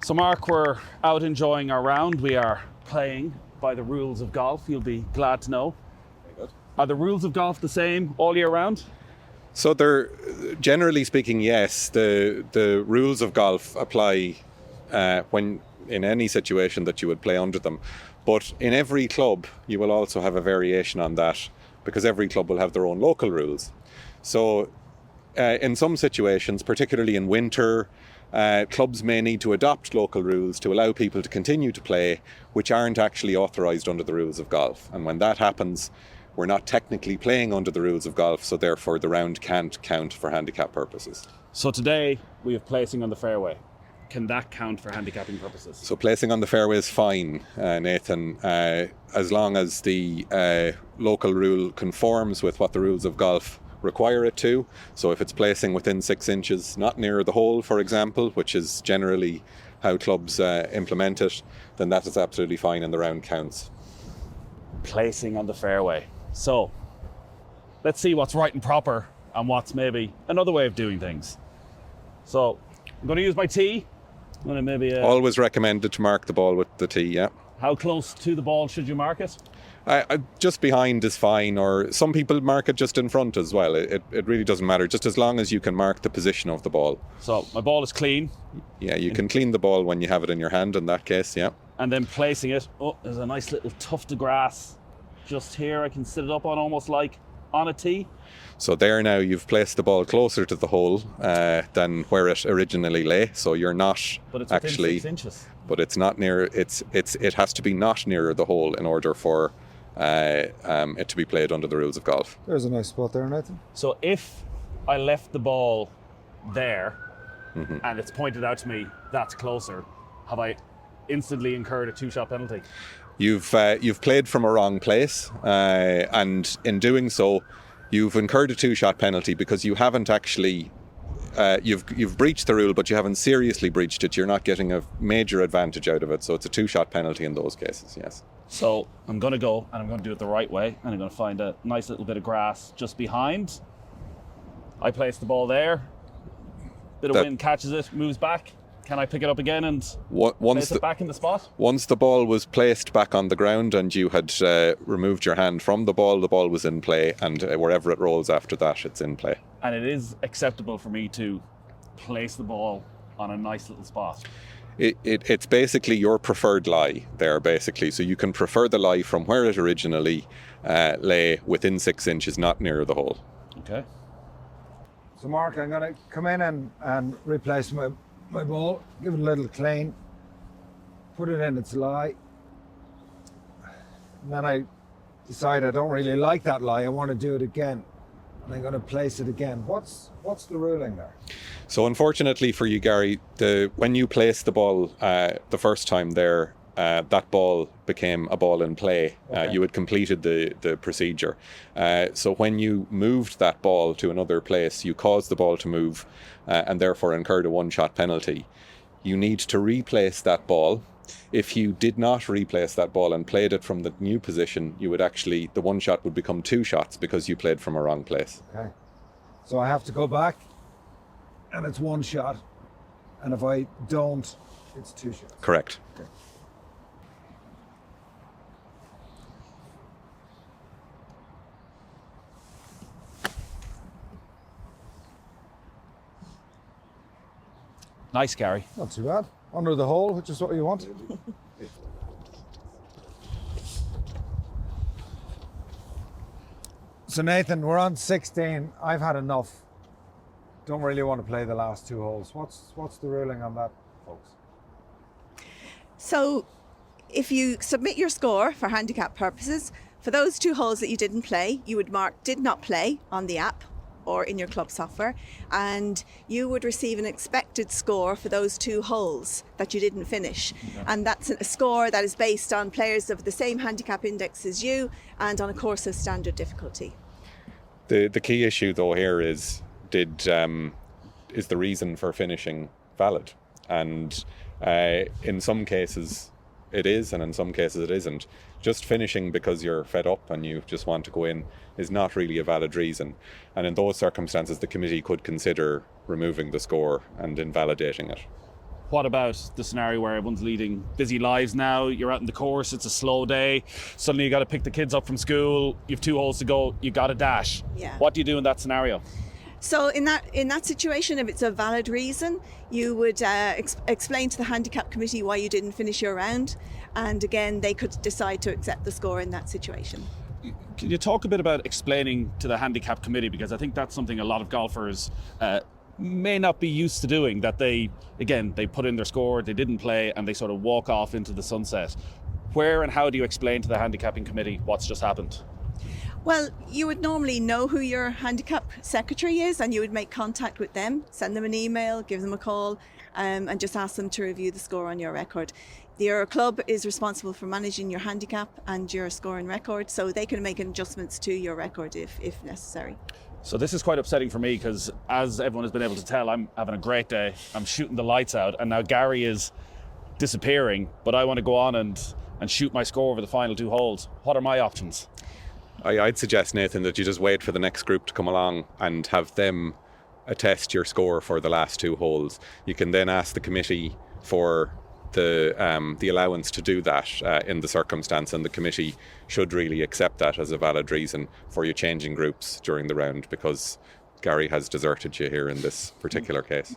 So Mark, we're out enjoying our round. We are playing by the rules of golf, you'll be glad to know. Very good. Are the rules of golf the same all year round? So they're, generally speaking, yes. The rules of golf apply when in any situation that you would play under them. But in every club, you will also have a variation on that because every club will have their own local rules. So in some situations, particularly in winter, clubs may need to adopt local rules to allow people to continue to play which aren't actually authorised under the rules of golf. And when that happens, we're not technically playing under the rules of golf, so therefore the round can't count for handicap purposes. So today we have placing on the fairway. Can that count for handicapping purposes? So placing on the fairway is fine, Nathan, as long as the local rule conforms with what the rules of golf require it to. So if it's placing within 6 inches, not near the hole, for example, which is generally how clubs implement it, then that is absolutely fine and the round counts. Placing on the fairway. So let's see what's right and proper and what's maybe another way of doing things. So I'm going to use my tee. I'm going to maybe always recommended to mark the ball with the tee, yeah. How close to the ball should you mark it? Just behind is fine, or some people mark it just in front as well. It really doesn't matter, just as long as you can mark the position of the ball. So my ball is clean. Yeah, you can clean the ball when you have it in your hand in that case, yeah. And then placing it, there's a nice little tuft of grass just here I can sit it up on, almost like on a tee. So there now you've placed the ball closer to the hole than where it originally lay. So you're not but it's actually within 6 inches. But it's not near. It has to be not near the hole in order for it to be played under the rules of golf. There's a nice spot there, Nathan. So if I left the ball there and it's pointed out to me that's closer, have I instantly incurred a 2-shot penalty? You've played from a wrong place, and in doing so, you've incurred a 2-shot penalty because you haven't actually. You've breached the rule, but you haven't seriously breached it. You're not getting a major advantage out of it, so it's a 2-shot penalty in those cases. Yes. So I'm going to go and I'm going to do it the right way, and I'm going to find a nice little bit of grass just behind. I place the ball there. Bit of wind catches it, moves back. Can I pick it up again and place it back in the spot? Once the ball was placed back on the ground and you had removed your hand from the ball was in play, and wherever it rolls after that, it's in play. And it is acceptable for me to place the ball on a nice little spot? It's basically your preferred lie there, basically. So you can prefer the lie from where it originally lay within 6 inches, not near the hole. Okay. So Mark, I'm going to come in and replace my ball, give it a little clean, put it in its lie, and then I decide I don't really like that lie, I want to do it again, and I'm going to place it again. What's the ruling there? So unfortunately for you, Gary, when you placed the ball the first time there, that ball became a ball in play. Okay. You had completed the procedure. So when you moved that ball to another place, you caused the ball to move and therefore incurred a 1-shot penalty. You need to replace that ball. If you did not replace that ball and played it from the new position, the 1 shot would become 2 shots because you played from a wrong place. Okay. So I have to go back and it's 1 shot, and if I don't, it's 2 shots. Correct. Okay. Nice, Gary. Not too bad. Under the hole, which is what you want. So Nathan, we're on 16. I've had enough. Don't really want to play the last 2 holes. What's the ruling on that, folks? So if you submit your score for handicap purposes, for those 2 holes that you didn't play, you would mark did not play on the app or in your club software, and you would receive an expected score for those 2 holes that you didn't finish. Okay. And that's a score that is based on players of the same handicap index as you and on a course of standard difficulty. The key issue though here is is the reason for finishing valid? And in some cases it is, and in some cases it isn't. Just finishing because you're fed up and you just want to go in is not really a valid reason. And in those circumstances, the committee could consider removing the score and invalidating it. what about the scenario where everyone's leading busy lives now? You're out in the course, it's a slow day. Suddenly you got to pick the kids up from school. You've 2 holes to go. You got to dash. Yeah. What do you do in that scenario? So in that situation, if it's a valid reason, you would explain to the handicap committee why you didn't finish your round, and again they could decide to accept the score in that situation. Can you talk a bit about explaining to the handicap committee, because I think that's something a lot of golfers may not be used to doing, that they put in their score, they didn't play, and they sort of walk off into the sunset. Where and how do you explain to the handicapping committee what's just happened? Well, you would normally know who your handicap secretary is, and you would make contact with them, send them an email, give them a call, and just ask them to review the score on your record. Your club is responsible for managing your handicap and your score and record, so they can make adjustments to your record if necessary. So this is quite upsetting for me, because as everyone has been able to tell, I'm having a great day. I'm shooting the lights out, and now Gary is disappearing, but I want to go on and shoot my score over the final 2 holes. What are my options? I'd suggest, Nathan, that you just wait for the next group to come along and have them attest your score for the last 2 holes. You can then ask the committee for the allowance to do that in the circumstance, and the committee should really accept that as a valid reason for you changing groups during the round, because Gary has deserted you here in this particular case.